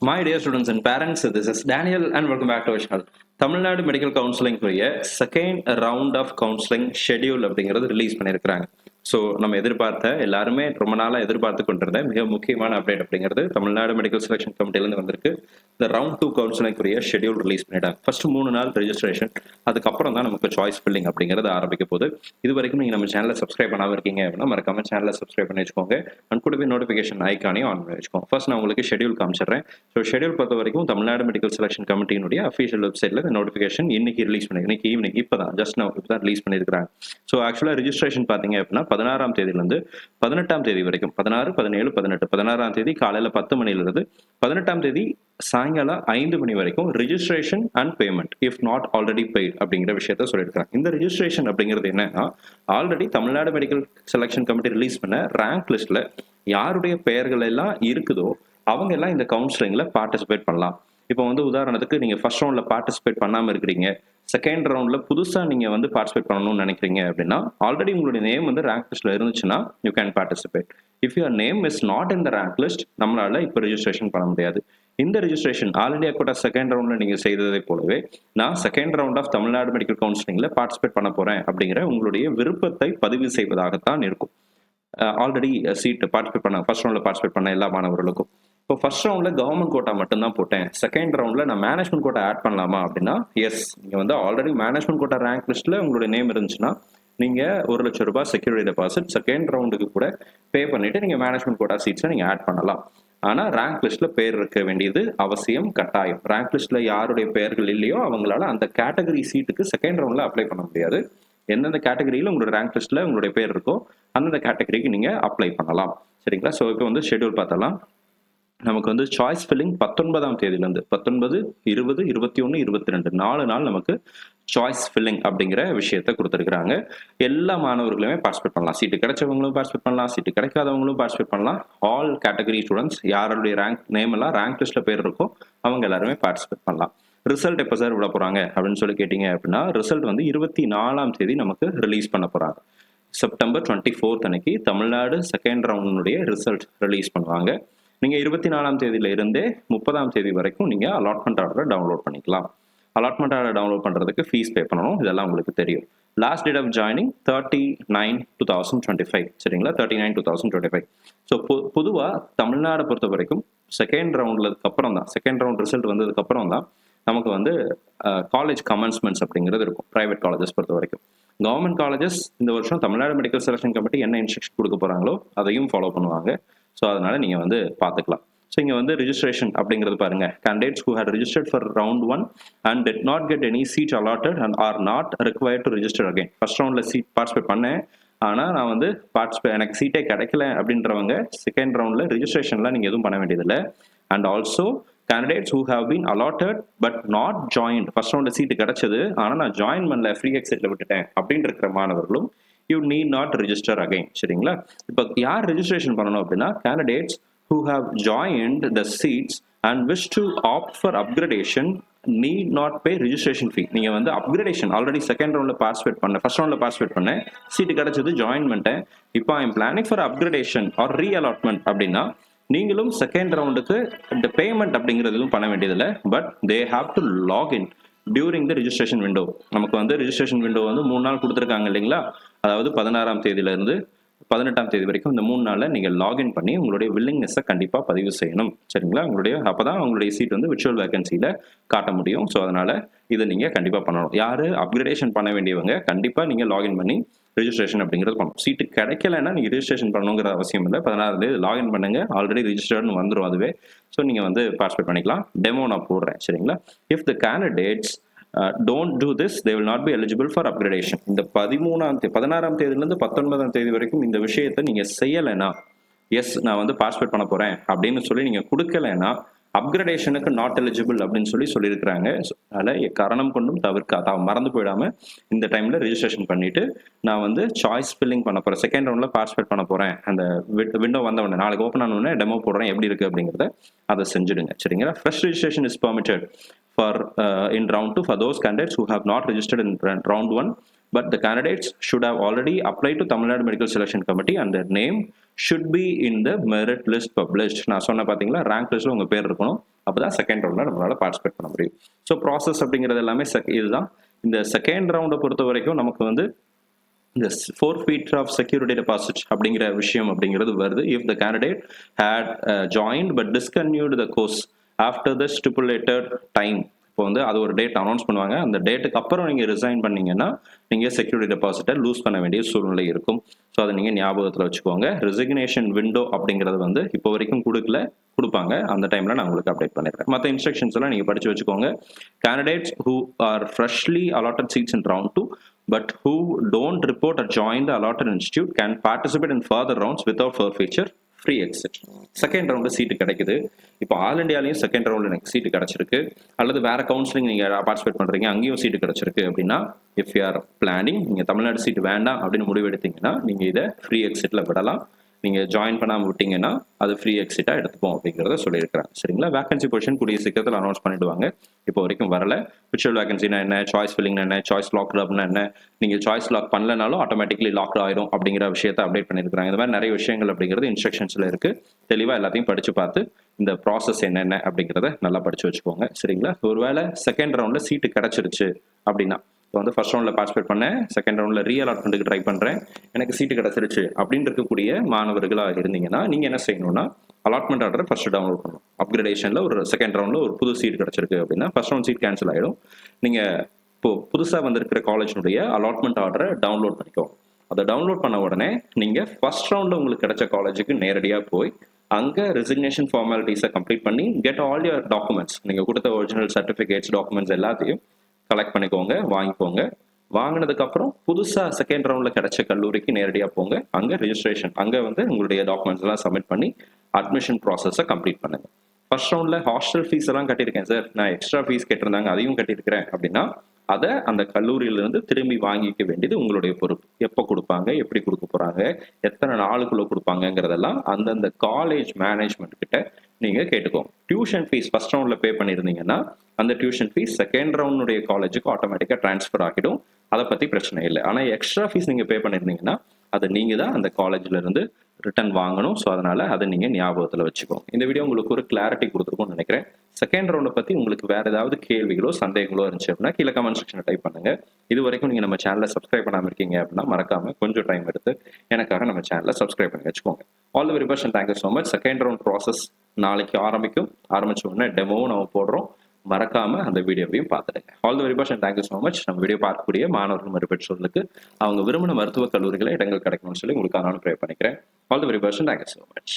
My dear students and parents, this is Daniel and welcome back to our channel. Tamil Nadu medical counselling second round of counselling schedule அப்படிங்கிறது release பண்ணியிருக்கிறாங்க. So நம்ம எதிர்பார்த்த எல்லாருமே ரொம்ப நாளாக எதிர்பார்த்து கொண்டிருந்த மிக முக்கியமான அப்டேட் அப்படிங்கிறது தமிழ்நாடு மெடிக்கல் செலெக்ஷன் கமிட்டிலேருந்து வந்திருக்கு. இந்த ரவுண்ட் 2 கவுன்சிலிங் ஷெடியூல் ரிலீஸ் பண்ணிட்டாங்க. ஃபர்ஸ்ட் 3 நாள் ரெஜிஸ்ட்ரேஷன், அதுக்கப்புறம் தான் நமக்கு சாய்ஸ் ஃபில்லிங் அப்படிங்கிறது ஆரம்பிக்க போகுது. இது வரைக்கும் நீங்கள் நம்ம சேனலை சப்ஸ்கிரைப் பண்ணாமல் இருக்கீங்க அப்படின்னா மறக்காம சேனலை சப்ஸ்கிரைப் பண்ணி வச்சுக்கோங்க. அண்ட் கூடவே நோட்டிஃபிகேஷன் ஐக்கானையும் ஆன் பண்ணி வச்சுக்கோங்க. ஃபர்ஸ்ட் நான் உங்களுக்கு ஷெடியூல் காமிச்சிடுறேன். ஸோ ஷெடியூல் பொறுத்த வரைக்கும் தமிழ்நாடு மெடிக்கல் செலெக்ஷன் கமிட்டியினுடைய அஃபீஷியல் வெப்சைட்ல இந்த நோட்டிஃபிகேஷன் இன்னைக்கு ரிலீஸ் பண்ணி இன்னைக்கு ஈவினிங் இப்போ தான் ஜஸ்ட் நான் இப்போ தான் ரிலீஸ் பண்ணியிருக்காங்க. ஸோ ஆக்சுவலாக ரெஜிஸ்ட்ரேஷன் பார்த்தீங்க அப்படின்னா 16ஆம் தேதியிலிருந்து 18ஆம் தேதி வரைக்கும் 16, 17, 18 16ஆம் தேதி காலையில் 10 மணிலிருந்து 18ஆம் தேதி சாயங்காலம் 5 மணி வரைக்கும் registration and payment if not already paid அப்படிங்கிற விஷயத்த சொல்லியிருக்காங்க. இந்த ரிஜிஸ்ட்ரேஷன் அப்படிங்கிறது என்னன்னா, already Tamil Nadu medical selection committee release பண்ண ரேங்க் லிஸ்ட்ல யாருடைய பெயர்கள் எல்லாம் இருக்குதோ அவங்க எல்லாம் இந்த கவுன்சிலிங்ல பார்ட்டிசிபேட் பண்ணலாம். இப்போ உதாரணத்துக்கு நீங்க ஃபர்ஸ்ட் ரவுண்ட்ல பார்ட்டிசிபேட் பண்ணாம இருக்கிறீங்க, செகண்ட் ரவுண்ட்ல புதுசா நீங்க பார்ட்டிசிபேட் பண்ணணும்னு நினைக்கிறீங்க அப்படின்னா ஆல்ரெடி உங்களுடைய நேம் ரேங்க் லிஸ்ட்ல இருந்துச்சுன்னா you can participate. If your name is not in the rank list நம்மளால இப்போ ரெஜிஸ்ட்ரேஷன் பண்ண முடியாது. இந்த ரெஜிஸ்ட்ரேஷன் ஆல்ரெடி அக்கோட்டா செகண்ட் ரவுண்ட்ல நீங்க செய்ததை போலவே நான் second round of Tamil Nadu medical கவுன்சிலிங்ல பார்ட்டிசிபேட் பண்ண போறேன் அப்படிங்கிற உங்களுடைய விருப்பத்தை பதிவு செய்வதாகத்தான் இருக்கும். ஆல்ரெடி சீட் பார்ட்டிசிபேட் பண்ண ஃபர்ஸ்ட் ரவுண்ட்ல பார்ட்டிசிபேட் பண்ண எல்லா மாணவர்களுக்கும். இப்போ ஃபர்ஸ்ட் ரவுண்ட்ல கவர்மெண்ட் கோட்டா மட்டும் தான் போட்டேன், செகண்ட் ரவுண்ட்ல நான் மேனேஜ்மெண்ட் கோட்டா ஆட் பண்ணலாமா அப்படின்னா எஸ். நீங்க ஆல்ரெடி மேனேஜ்மெண்ட் கோட்டா ரேங்க் லிஸ்ட்ல உங்களுடைய நேம் இருந்துச்சுன்னா நீங்க ₹1,00,000 செக்யூரிட்டி டெபாசிட் செகண்ட் ரவுண்டுக்கு கூட பே பண்ணிட்டு நீங்க மேனேஜ்மெண்ட் கோட்டா சீட்ஸை நீங்க ஆட் பண்ணலாம். ஆனா ரேங்க் லிஸ்ட்ல பேர் இருக்க வேண்டியது அவசியம், கட்டாயம். ரேங்க் லிஸ்ட்ல யாருடைய பெயர்கள் இல்லையோ அவங்களால அந்த கேட்டகரி சீட்டுக்கு செகண்ட் ரவுண்ட்ல அப்ளை பண்ண முடியாது. எந்தெந்த கேட்டகரியில உங்களோட ரேங்க் லிஸ்ட்ல உங்களுடைய பேர் இருக்கோ அந்தந்த கேட்டகரிக்கு நீங்க அப்ளை பண்ணலாம். சரிங்களா? ஸோ இப்போ ஷெட்யூல் பார்த்தலாம். நமக்கு சாய்ஸ் ஃபில்லிங் 19ஆம் தேதியிலிருந்து 19, 20, 21, 22 4 நாள் நமக்கு சாய்ஸ் ஃபில்லிங் அப்படிங்கிற விஷயத்த கொடுத்துருக்காங்க. எல்லா மாணவர்களுமே பார்ட்டிசிபேட் பண்ணலாம். சீட்டு கிடைச்சவங்களும் பார்ட்டிசிபேட் பண்ணலாம், சீட்டு கிடைக்காதவங்களும் பார்ட்டிசிபேட் பண்ணலாம். ஆல் கேட்டகரி ஸ்டூடெண்ட்ஸ் யாருடைய ரேங்க் நேம் எல்லாம் ரேங்க் லிஸ்ட்ல பேர் இருக்கோ அவங்க எல்லாருமே பார்ட்டிசிபேட் பண்ணலாம். ரிசல்ட் எப்போ சார் விட போறாங்க அப்படின்னு சொல்லி கேட்டீங்க அப்படின்னா ரிசல்ட் 24ஆம் தேதி நமக்கு ரிலீஸ் பண்ண போறாங்க. செப்டம்பர் 24 அன்னைக்கு தமிழ்நாடு செகண்ட் ரவுண்டுடைய ரிசல்ட் ரிலீஸ் பண்ணுவாங்க. நீங்க 24ஆம் தேதியில இருந்தே 30ஆம் தேதி வரைக்கும் நீங்க அலாட்மெண்ட் ஆர்டரை டவுன்லோட் பண்ணிக்கலாம். அலாட்மெண்ட் ஆர்டர் டவுன்லோட் பண்றதுக்கு ஃபீஸ் பே பண்ணணும், இதெல்லாம் உங்களுக்கு தெரியும். Last date of joining 39/2025. சரிங்களா? 39/2025. ஸோ பொதுவா தமிழ்நாடு பொறுத்த வரைக்கும் செகண்ட் ரவுண்ட்லக்கு அப்புறம் தான், செகண்ட் ரவுண்ட் ரிசல்ட் வந்ததுக்கு அப்புறம் தான் நமக்கு காலேஜ் கமென்ஸ்மெண்ட்ஸ் அப்படிங்கிறது இருக்கும். பிரைவேட் காலேஜஸ் பொறுத்த வரைக்கும். கவர்மெண்ட் காலேஜஸ் இந்த வருஷம் தமிழ்நாடு மெடிக்கல் செலெக்ஷன் கமிட்டி என்ன இன்ஸ்ட்ரக்ஷன் கொடுக்க போறாங்களோ அதையும் ஃபாலோ பண்ணுவாங்க. ஸோ அதனால நீங்க பார்த்துக்கலாம். ஸோ இங்க ரிஜிஸ்ட்ரேஷன் அப்படிங்கிறது பாருங்க. Candidates who had registered for round 1 and did not get any seat allotted and are not required to register again. First ரவுண்ட்ல சீட் பார்ட்டிசிபேட் பண்ணேன், ஆனா நான் எனக்கு சீட்டே கிடைக்கல அப்படின்றவங்க செகண்ட் ரவுண்ட்ல ரெஜிஸ்ட்ரேஷன்ல நீங்க எதுவும் பண்ண வேண்டியதில்லை. And also candidates who have been allotted but not joined. First ரவுண்ட்ல சீட்டு கிடைச்சது, ஆனா நான் ஜாயின் பண்ணல, ஃப்ரீ எக்ஸிட்ல விட்டுட்டேன் அப்படின்னு இருக்கிற மாணவர்களும் you need not register again. சரிங்களா? இப்போ யார் ரெஜிஸ்ட்ரேஷன் பண்ணணும் அப்படின்னா candidates who have joined the seats and wish to opt for upgradation need not pay registration fee. நீங்க upgradation ஆல்ரெடி செகண்ட் ரவுண்ட்ல பார்ட்டிசிபேட் பண்ண, ஃபர்ஸ்ட் ரவுண்ட்ல பார்ட்டிசிபேட் பண்ணேன், சீட்டு கிடைச்சது, ஜாயின் பண்ணிட்டேன், இப்போ I am planning for upgradation or reallotment அப்படின்னா நீங்களும் செகண்ட் ரவுண்டுக்கு இந்த பேமெண்ட் அப்படிங்கிறது எதுவும் பண்ண வேண்டியதில்லை. But they have to login during the registration window. நமக்கு ரிஜிஸ்ட்ரேஷன் விண்டோ 3 நாள் கொடுத்துருக்காங்க இல்லைங்களா? அதாவது 16ஆம் தேதியில இருந்து 18ஆம் தேதி வரைக்கும் இந்த 3 நாள்ல நீங்க லாகின் பண்ணி உங்களுடைய வில்லிங்னஸை கண்டிப்பா பதிவு செய்யணும். சரிங்களா? அப்பதான் உங்களுடைய சீட் விர்ச்சுவல் வேகன்சில காட்ட முடியும். ஸோ அதனால இதை நீங்க கண்டிப்பா பண்ணணும். யாரு அப்கிரேடேஷன் பண்ண வேண்டியவங்க கண்டிப்பா நீங்க லாகின் பண்ணி ரெஜிஸ்ட்ரேஷன் அப்படிங்கிறது பண்ணணும். சீட்டு கிடைக்கலன்னா நீங்க ரெஜிஸ்ட்ரேஷன் பண்ணணுங்கிற அவசியம் இல்லை. 16ஆம் தேதி லாகின் பண்ணுங்க, ஆல்ரெடி ரிஜிஸ்டர்னு வந்துடும் அதுவே. ஸோ நீங்க பார்ட்டிசிபேட் பண்ணிக்கலாம். டெமோ நான் போடுறேன். சரிங்களா? If the candidates don't do this, they will not be eligible for upgradation. இந்த 16ஆம் தேதியிலிருந்து 19ஆம் தேதி வரைக்கும் இந்த விஷயத்தை நீங்க செய்யலைன்னா, எஸ் நான் பார்ட்டிசிபேட் பண்ண போறேன் அப்படின்னு சொல்லி நீங்க கொடுக்கலைன்னா அப்கிரேடேஷனுக்கு நாட் எலிஜிபிள் அப்படின்னு சொல்லியிருக்கிறாங்க. அதனால காரணம் கொண்டும் மறந்து போயிடாம இந்த டைம்ல ரெஜிஸ்ட்ரேஷன் பண்ணிட்டு நான் சாய்ஸ் ஃபில்லிங் பண்ண போறேன், செகண்ட் ரவுண்ட்ல பார்ட்டிசிபேட் பண்ண போறேன். அந்த விண்டோ வந்த உடனே நாளைக்கு ஓப்பன் ஆன உடனே டெமோ போடுறேன், எப்படி இருக்கு அப்படிங்கிறத அதை செஞ்சுடுங்க. சரிங்களா? Fresh registration is permitted for in round 2 for those candidates who have not registered in round 1, but the candidates should have already applied to Tamil Nadu Medical Selection Committee and their name should be in the merit list published. நான் சொன்ன பாத்தீங்களா, rank லிஸ்ட்ல உங்க பேர் இருக்கணும். அப்பதான் second ரவுண்ட்ல நம்மளால பார்ட்டிசிபேட் பண்ண முடியும். ஸோ ப்ராசஸ் அப்படிங்கிறது எல்லாமே இதுதான். இந்த செகண்ட் ரவுண்டை பொறுத்த வரைக்கும் நமக்கு வந்து இந்த forfeiture ஆஃப் செக்யூரிட்டி டெபாசிட் அப்படிங்கிற விஷயம் அப்படிங்கிறது வருது. If the candidate had joined but discontinued the course after the stipulated time. இப்போ வந்து அது ஒரு டேட் அனௌன்ஸ் பண்ணுவாங்க. அந்த டேட்டுக்கு அப்புறம் நீங்கள் ரிசைன் பண்ணீங்கன்னா நீங்கள் செக்யூரிட்டி டெபாசிட்டை லூஸ் பண்ண வேண்டிய சூழ்நிலை இருக்கும். ஸோ அதை நீங்கள் ஞாபகத்தில் வச்சுக்கோங்க. ரெசிக்னேஷன் விண்டோ அப்படிங்கிறது வந்து இப்போ வரைக்கும் கொடுப்பாங்க. அந்த டைமில் நான் உங்களுக்கு அப்டேட் பண்ணிடுறேன். மற்ற இன்ஸ்ட்ரக்ஷன்ஸ் எல்லாம் நீங்கள் படித்து வச்சுக்கோங்க. Candidates who are freshly allotted seeds in round 2 but who don't report or join the allotted institute can participate in further rounds without forfeiture, free exit. Second round seat கிடைக்குது. இப்போ all இண்டியாலையும் second round எனக்கு சீட்டு கிடைச்சிருக்கு, அல்லது வேற counselling நீங்க participate பண்றீங்க அங்கேயும் சீட்டு கிடைச்சிருக்கு அப்படின்னா, இஃப் யூ ஆர் பிளானிங் நீங்க தமிழ்நாடு சீட்டு வேண்டாம் அப்படின்னு முடிவு எடுத்தீங்கன்னா நீங்க இதை ஃப்ரீ எக்ஸிட்ல விடலாம். நீங்க ஜாயின் பண்ணாம விட்டீங்கன்னா அது ஃப்ரீ எக்ஸிட்டா எடுத்துப்போம் அப்படிங்கிறத சொல்லியிருக்கிறாங்க. சரிங்களா? வேகன்சி பொசிஷன் கூடிய சீக்கிரத்தில் அனௌன்ஸ் பண்ணிடுவாங்க. இப்போ வரைக்கும் வரல. விர்ச்சுவல் வேகன்சினா என்ன, சாய்ஸ் ஃபில்லிங்னா என்ன, சாய்ஸ் லாக் அப்னா என்ன, நீங்க சாய்ஸ் லாக் பண்ணலனாலும் ஆட்டோமேட்டிக்லி லாக் ஆயிரும் அப்படிங்கிற விஷயத்தை அப்டேட் பண்ணியிருக்காங்க. இந்த மாதிரி நிறைய விஷயங்கள் அப்படிங்கிறது இன்ஸ்ட்ரக்ஷன்ஸ்ல இருக்கு. தெளிவா எல்லாத்தையும் படிச்சு பார்த்து இந்த ப்ராசஸ் என்னென்ன அப்படிங்கிறத நல்லா படிச்சு வச்சுக்கோங்க. சரிங்களா? ஒருவேளை செகண்ட் ரவுண்ட்ல சீட்டு கிடைச்சிருச்சு அப்படின்னா, இப்போ வந்து ஃபர்ஸ்ட் ரவுண்டில் பார்ட்டிசிபேட் பண்ணேன், செகண்ட் ரவுண்டில் ரீஅலாட்மெண்ட்டுக்கு ட்ரை பண்ணுறேன், எனக்கு சீட்டு கிடச்சிருச்சு அப்படின்னு இருக்கக்கூடிய மாணவர்களாக இருந்தீங்கன்னா நீங்கள் என்ன செய்யணும்னா, அலாட்மெண்ட் ஆர்டரை ஃபர்ஸ்ட் டவுன்லோட் பண்ணணும். அப்கிரேடேஷனில் ஒரு செகண்ட் ரவுண்டில் ஒரு புது சீட் கிடச்சிருக்கு அப்படின்னா ஃபர்ஸ்ட் ரவுண்ட் சீட் கேன்சல் ஆகிடும். நீங்கள் இப்போ புதுசாக வந்திருக்கிற காலேஜினுடைய அலாட்மெண்ட் ஆர்டரை டவுன்லோட் பண்ணிக்கோங்க. அதை டவுன்லோட் பண்ண உடனே நீங்கள் ஃபர்ஸ்ட் ரவுண்டில் உங்களுக்கு கிடைச்ச காலேஜுக்கு நேரடியாக போய் அங்கே ரெசிக்னேஷன் ஃபார்மாலிட்டிஸை கம்ப்ளீட் பண்ணி கெட் ஆல் யுவர் டாக்குமெண்ட்ஸ், நீங்கள் கொடுத்த ஒரிஜினல் சர்டிஃபிகேட்ஸ் டாக்குமெண்ட்ஸ் எல்லாத்தையும் கலெக்ட் பண்ணிக்கோங்க, வாங்கிக்கோங்க. வாங்கினதுக்கு அப்புறம் புதுசா செகண்ட் ரவுண்ட்ல கிடைச்ச கல்லூரிக்கு நேரடியாக போங்க. அங்க ரெஜிஸ்ட்ரேஷன், அங்க வந்து உங்களுடைய டாக்குமெண்ட்ஸ் எல்லாம் சப்மிட் பண்ணி அட்மிஷன் ப்ராசஸை கம்ப்ளீட் பண்ணுங்க. ஃபர்ஸ்ட் ரவுண்ட்ல ஹாஸ்டல் ஃபீஸ் எல்லாம் கட்டியிருக்கேன் சார், நான் எக்ஸ்ட்ரா ஃபீஸ் கேட்டிருந்தாங்க அதையும் கட்டியிருக்கிறேன் அப்படின்னா அதை அந்த கல்லூரியிலிருந்து திரும்பி வாங்கிக்க வேண்டியது உங்களுடைய பொறுப்பு. எப்போ கொடுப்பாங்க, எப்படி கொடுக்க போறாங்க, எத்தனை நாளுக்குள்ள கொடுப்பாங்கிறதெல்லாம் அந்தந்த காலேஜ் மேனேஜ்மெண்ட் கிட்ட நீங்க கேட்டுக்கோங்க. டியூஷன் ஃபீஸ் ஃபர்ஸ்ட் ரவுண்ட்ல பே பண்ணியிருந்தீங்கன்னா அந்த டியூஷன் ஃபீஸ் செகண்ட் ரவுண்டுடைய காலேஜுக்கு ஆட்டோமேட்டிக்கா டிரான்ஸ்ஃபர் ஆகிடும். அதை பத்தி பிரச்சனை இல்லை. ஆனா எக்ஸ்ட்ரா ஃபீஸ் நீங்க பே பண்ணியிருந்தீங்கன்னா அதை நீங்க தான் அந்த காலேஜ்ல இருந்து ரிட்டர்ன் வாங்கணும். ஸோ அதனால அதை நீங்க ஞாபகத்தில் வச்சுக்கோங்க. இந்த வீடியோ உங்களுக்கு ஒரு கிளாரிட்டி கொடுத்துருக்கும்னு நினைக்கிறேன். செகண்ட் ரவுண்டை பத்தி உங்களுக்கு வேற ஏதாவது கேள்விகளோ சந்தேகங்களோ இருந்துச்சு அப்படின்னா கீழே கமெண்ட் செக்ஷன்ல டைப் பண்ணுங்க. இது வரைக்கும் நீங்க நம்ம சேனலை சப்ஸ்கிரைப் பண்ணாம இருக்கீங்க அப்படின்னா மறக்காம கொஞ்சம் டைம் எடுத்து எனக்காக நம்ம சேனலை சப்ஸ்கிரைப் பண்ணி வச்சுக்கோங்க. All the very best and thank you so much. Second round process நாளைக்கு ஆரம்பிக்கும். ஆரம்பிச்ச உடனே டெமோவும் நம்ம போடுறோம். மறக்காம அந்த வீடியோவையும் பார்த்துடுங்க. All the very best and thank you so much. நம்ம வீடியோ பார்க்கக்கூடிய மாணவர்கள் மறுபெற்றோர்களுக்கு அவங்க விரும்பின மருத்துவக் கல்லூரிகளை இடங்கள் கிடைக்கணும்னு சொல்லி உங்களுக்கு நானும் ப்ரே பண்ணிக்கிறேன். All the very best and thank you so much.